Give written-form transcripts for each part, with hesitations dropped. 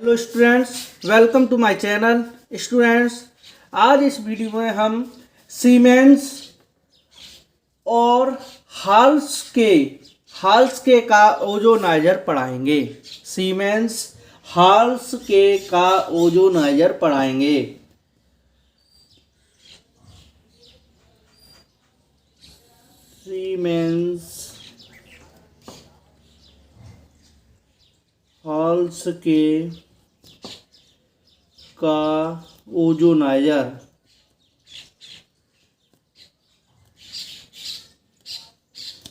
Hello students, welcome to my channel. Students, आज इस video में हम सीमेंस और हाल्स के का ओजोनाइजर पढ़ाएंगे। सीमेंस हाल्स के का ओजोनाइजर पढ़ाएंगे। सीमेंस हाल्स के का ओजोनाइजर।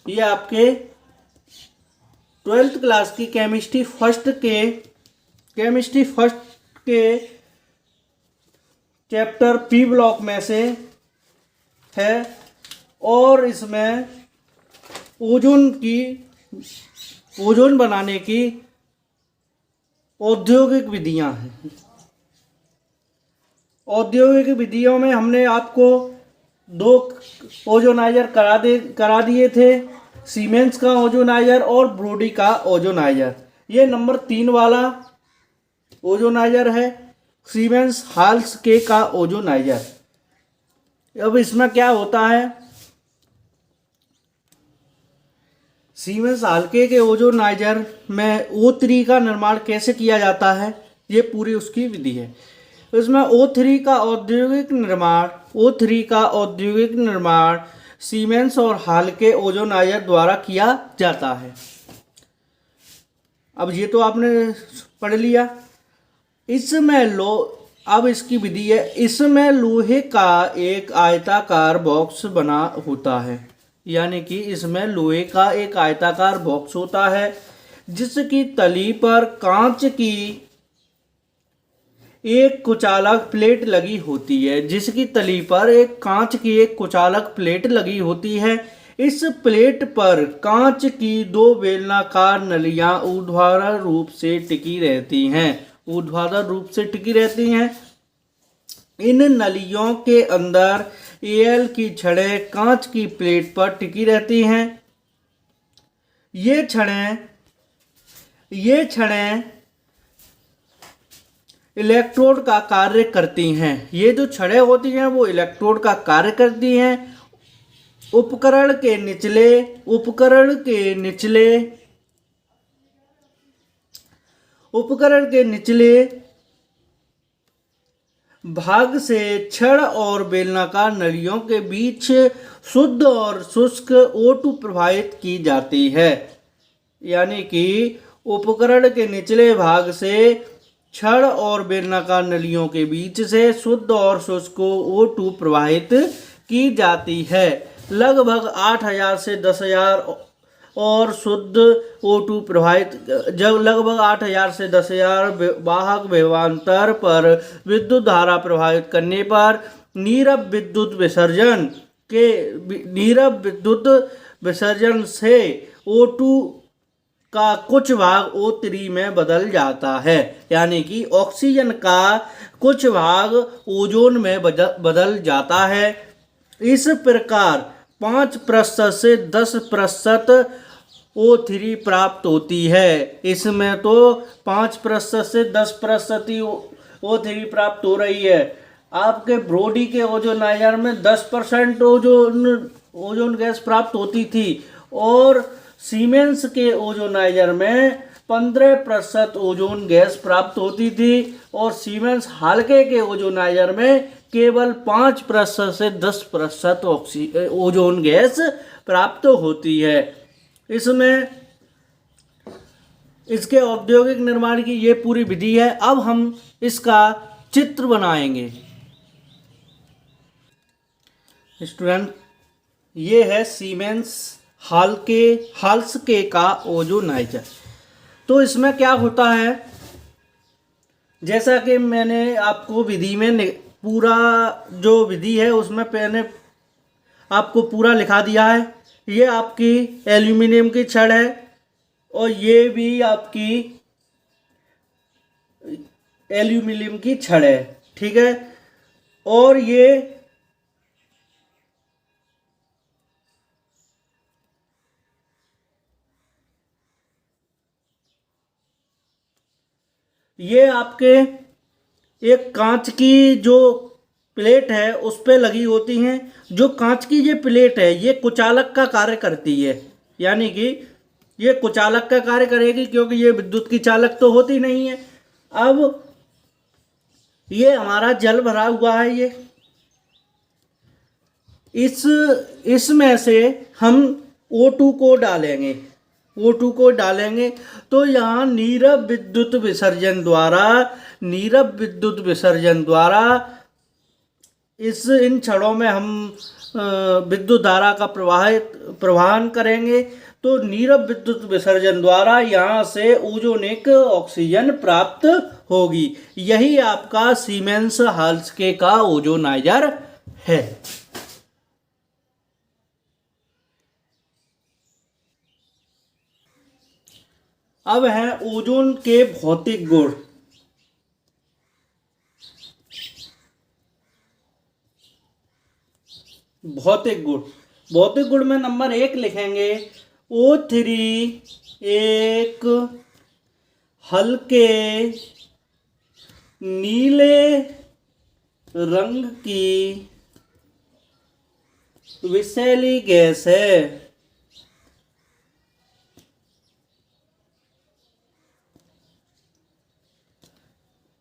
ये आपके 12th क्लास की केमिस्ट्री फर्स्ट के चैप्टर पी ब्लॉक में से है और इसमें ओजोन बनाने की औद्योगिक विधियां हैं। औद्योगिक विधियों में हमने आपको 2 ओजोनाइजर करा दिए थे, सीमेंस का ओजोनाइजर और ब्रोडी का ओजोनाइजर। ये नंबर 3 वाला ओजोनाइजर है, सीमेंस हाल्स के का ओजोनाइजर। अब इसमें क्या होता है, सीमेंस हाल्के के ओजोनाइजर में O3 का निर्माण कैसे किया जाता है, ये पूरी उसकी विधि है। इसमें O3 का औद्योगिक निर्माण सीमेंस और हाल्के ओजोनाइजर द्वारा किया जाता है। अब ये तो आपने पढ़ लिया। अब इसकी विधि है, इसमें लोहे का एक आयताकार बॉक्स बना होता है, यानी कि इसमें लोहे का एक आयताकार बॉक्स होता है जिसकी तली पर कांच की एक कुचालक प्लेट लगी होती है। इस प्लेट पर कांच की 2 बेलनाकार नलियां ऊर्ध्वाधर रूप से टिकी रहती हैं। इन नलियों के अंदर एल की छड़ें कांच की प्लेट पर टिकी रहती हैं। ये छड़ें इलेक्ट्रोड का कार्य करती हैं। ये जो छड़ें होती हैं वो इलेक्ट्रोड का कार्य करती हैं। उपकरण के निचले भाग से छड़ और बेलनाकार नलियों के बीच शुद्ध और शुष्क O2 प्रवाहित की जाती है, यानी कि उपकरण के निचले भाग से छड़ और बेलनाकार नलियों के बीच से शुद्ध और शुष्क O2 प्रवाहित की जाती है। लगभग 8000 से 10000 और शुद्ध O2 प्रवाहित लगभग 8000 से 10000 वाहक विभवांतर पर विद्युत धारा प्रवाहित करने पर नीरव विद्युत विसर्जन से O2 का कुछ भाग O3 में बदल जाता है, यानी कि ऑक्सीजन का कुछ भाग ओजोन में बदल जाता है। इस प्रकार 5% से 10% O3 प्राप्त होती है। इसमें तो 5% से 10% ही O3 प्राप्त हो रही है। आपके ब्रोडी के ओजोनाइजर में 10% ओजोन गैस प्राप्त होती थी और सीमेंस के ओजोनाइजर में 15% ओजोन गैस प्राप्त होती थी और सीमेंस हाल्के के ओजोनाइजर में केवल 5% से 10% ओजोन गैस प्राप्त होती है। इसमें इसके औद्योगिक निर्माण की ये पूरी विधि है। अब हम इसका चित्र बनाएंगे। स्टूडेंट, ये है सीमेंस हाल्स के का ओजोनाइजर। तो इसमें क्या होता है, जैसा कि मैंने आपको विधि में पूरा जो विधि है उसमें मैंने आपको पूरा लिखा दिया है। ये आपकी एल्यूमिनियम की छड़ है और ये भी आपकी एल्यूमिनियम की छड़ है, ठीक है। और ये आपके एक कांच की जो प्लेट है उस पे लगी होती हैं। जो कांच की ये प्लेट है ये कुचालक का कार्य करती है, यानी कि ये कुचालक का कार्य करेगी, क्योंकि ये विद्युत की चालक तो होती नहीं है। अब ये हमारा जल भरा हुआ है, ये इसमें से हम O2 को डालेंगे, O2 को डालेंगे तो यहाँ नीरव विद्युत विसर्जन द्वारा इन क्षणों में हम विद्युत धारा का प्रवाहन करेंगे। तो नीरव विद्युत विसर्जन द्वारा यहाँ से ओजोनिक ऑक्सीजन प्राप्त होगी। यही आपका सीमेंस हाल्स्के का ओजोनाइजर है। अब है ओजोन के भौतिक गुण। भौतिक गुण में नंबर 1 लिखेंगे O3 एक हल्के नीले रंग की विषैली गैस है।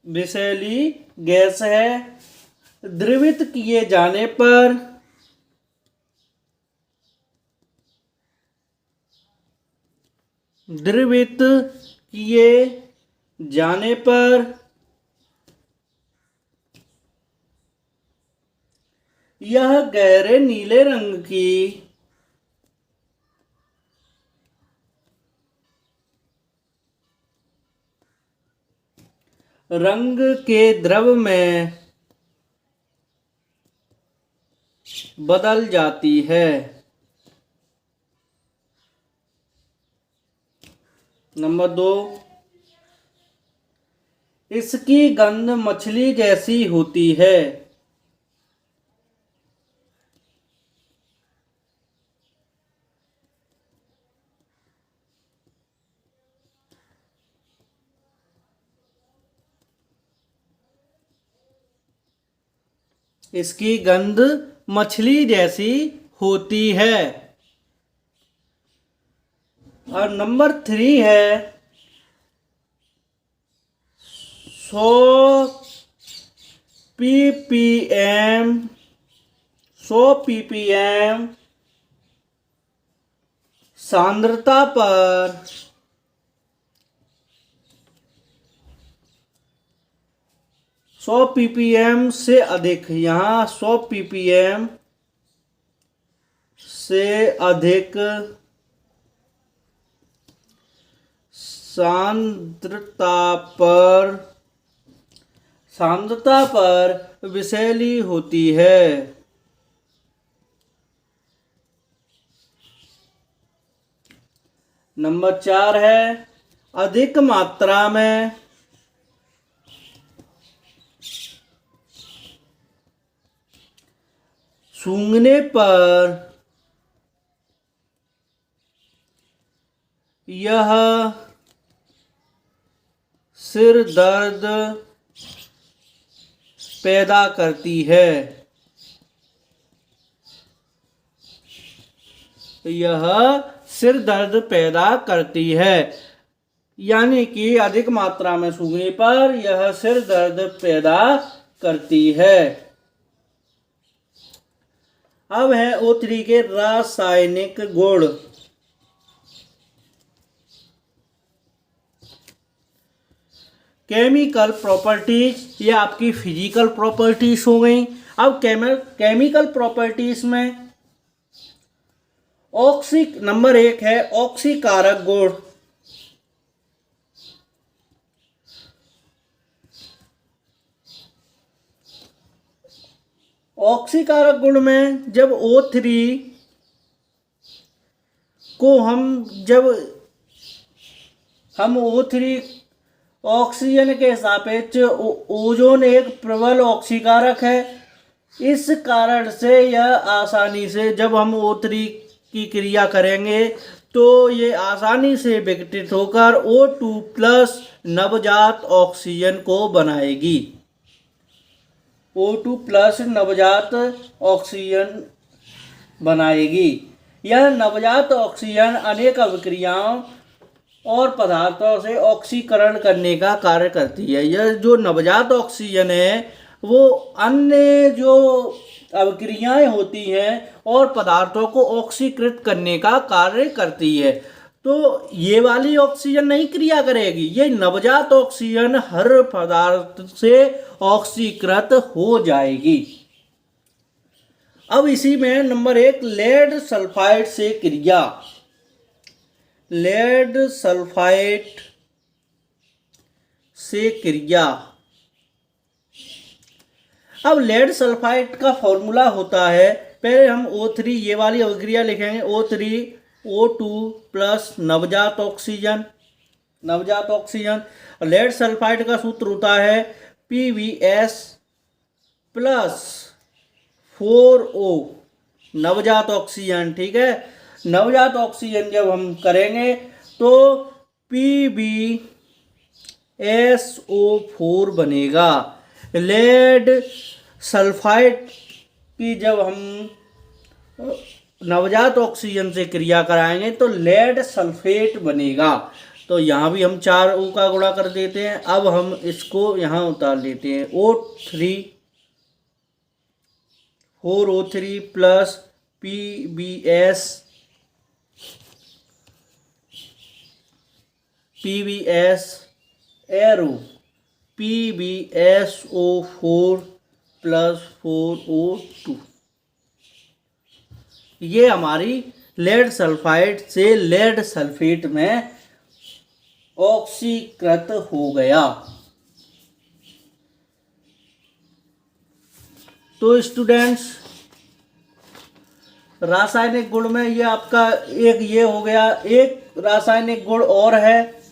विषैली गैस है। द्रवित किए जाने पर यह गहरे नीले रंग की रंग के द्रव में बदल जाती है। नंबर 2, इसकी गंध मछली जैसी होती है। इसकी गंध मछली जैसी होती है। और नंबर 3 है 100 ppm सांद्रता पर 100 ppm से अधिक, यहाँ 100 ppm से अधिक सांद्रता पर विषैली होती है। नंबर 4 है अधिक मात्रा में सूंघने पर यह सिर दर्द पैदा करती है। यह सिर दर्द पैदा करती है, यानी कि अधिक मात्रा में सूंघने पर यह सिर दर्द पैदा करती है। अब है O3 के रासायनिक गुण। केमिकल प्रॉपर्टीज, ये आपकी फिजिकल प्रॉपर्टीज हो गई। अब केमिकल प्रॉपर्टीज में नंबर 1 है ऑक्सीकारक गुण। ऑक्सीकारक गुण में जब O3 को जब हम O3 ऑक्सीजन के सापेक्ष ओजोन एक प्रबल ऑक्सीकारक है। इस कारण से यह आसानी से जब हम O3 की क्रिया करेंगे तो ये आसानी से विघटित होकर O2+ नवजात ऑक्सीजन को बनाएगी। O2 प्लस नवजात ऑक्सीजन बनाएगी। यह नवजात ऑक्सीजन अनेक अभिक्रियाओं और पदार्थों से ऑक्सीकरण करने का कार्य करती है। यह जो नवजात ऑक्सीजन है वो अन्य जो अभिक्रियाएं होती हैं और पदार्थों को ऑक्सीकृत करने का कार्य करती है। तो ये वाली ऑक्सीजन नहीं क्रिया करेगी, ये नवजात ऑक्सीजन हर पदार्थ से ऑक्सीकृत हो जाएगी। अब इसी में नंबर 1 लेड सल्फाइड से क्रिया। लेड सल्फाइड से क्रिया। अब लेड सल्फाइड का फॉर्मूला होता है, पहले हम O3 ये वाली अभिक्रिया लिखेंगे, O3 O2 प्लस नवजात ऑक्सीजन। लेड सल्फाइड का सूत्र होता है PbS प्लस 4O नवजात ऑक्सीजन। ठीक है, नवजात ऑक्सीजन जब हम करेंगे तो PbSO4 बनेगा। लेड सल्फाइड की जब हम नवजात ऑक्सीजन से क्रिया कराएंगे तो लेड सल्फेट बनेगा। तो यहाँ भी हम 4O का गुणा कर देते हैं। अब हम इसको यहाँ उतार लेते हैं, O3 4O3 plus PbS arrow PbSO4 plus 4O2। ये हमारी लेड सल्फाइड से लेड सल्फेट में ऑक्सीकृत हो गया। तो स्टूडेंट्स, रासायनिक गुण में ये आपका एक ये हो गया। एक रासायनिक गुण और है,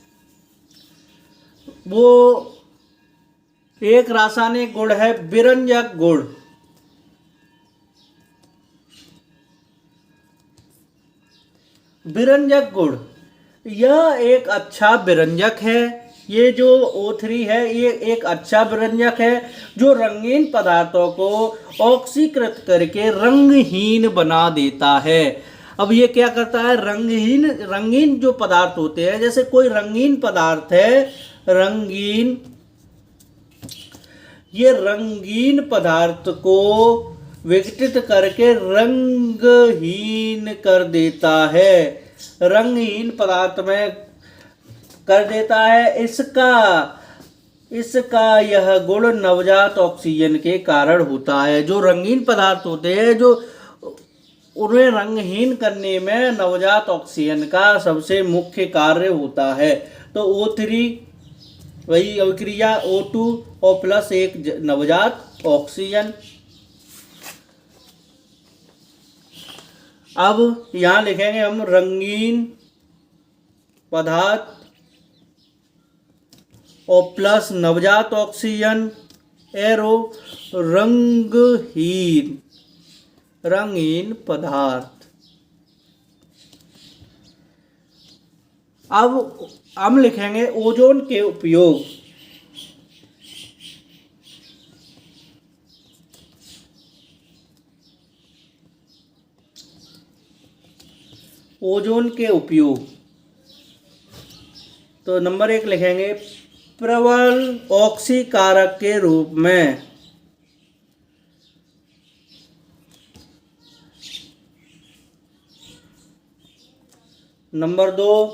वो एक रासायनिक गुण है विरंजक गुण। विरंजक गुण यह एक अच्छा विरंजक है। ये जो O3 है ये एक अच्छा विरंजक है जो रंगीन पदार्थों को ऑक्सीकृत करके रंगहीन बना देता है। अब ये क्या करता है, रंगीन जो पदार्थ होते हैं, जैसे कोई रंगीन पदार्थ है, ये रंगीन पदार्थ को विघटित करके रंगहीन कर देता है, रंगहीन पदार्थ में कर देता है। इसका यह गुण नवजात ऑक्सीजन के कारण होता है। जो रंगीन पदार्थ होते हैं, जो उन्हें रंगहीन करने में नवजात ऑक्सीजन का सबसे मुख्य कार्य होता है। तो O3 वही अभिक्रिया O2 और प्लस एक नवजात ऑक्सीजन। अब यहाँ लिखेंगे हम रंगीन पदार्थ और प्लस नवजात ऑक्सीजन एरो रंगीन पदार्थ। अब हम लिखेंगे ओजोन के उपयोग। ओजोन के उपयोग, तो नंबर 1 लिखेंगे प्रबल ऑक्सीकारक के रूप में। नंबर 2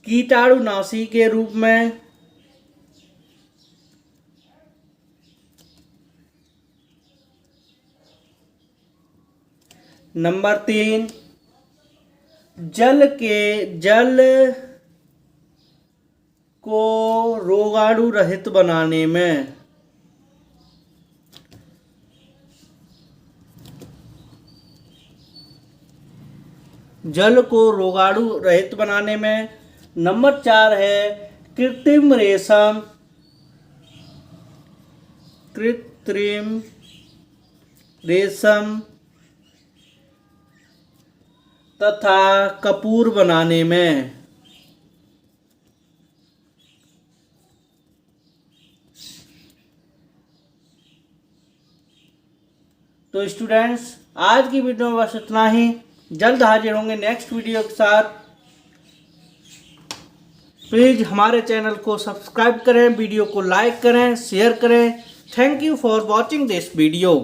कीटाणुनाशी के रूप में। नंबर 3 जल को रोगाणु रहित बनाने में। जल को रोगाणु रहित बनाने में। नंबर 4 है कृत्रिम रेशम तथा कपूर बनाने में। तो स्टूडेंट्स आज की वीडियो में बस इतना ही। जल्द हाजिर होंगे नेक्स्ट वीडियो के साथ। प्लीज़ हमारे चैनल को सब्सक्राइब करें, वीडियो को लाइक करें, शेयर करें। Thank you for watching this video.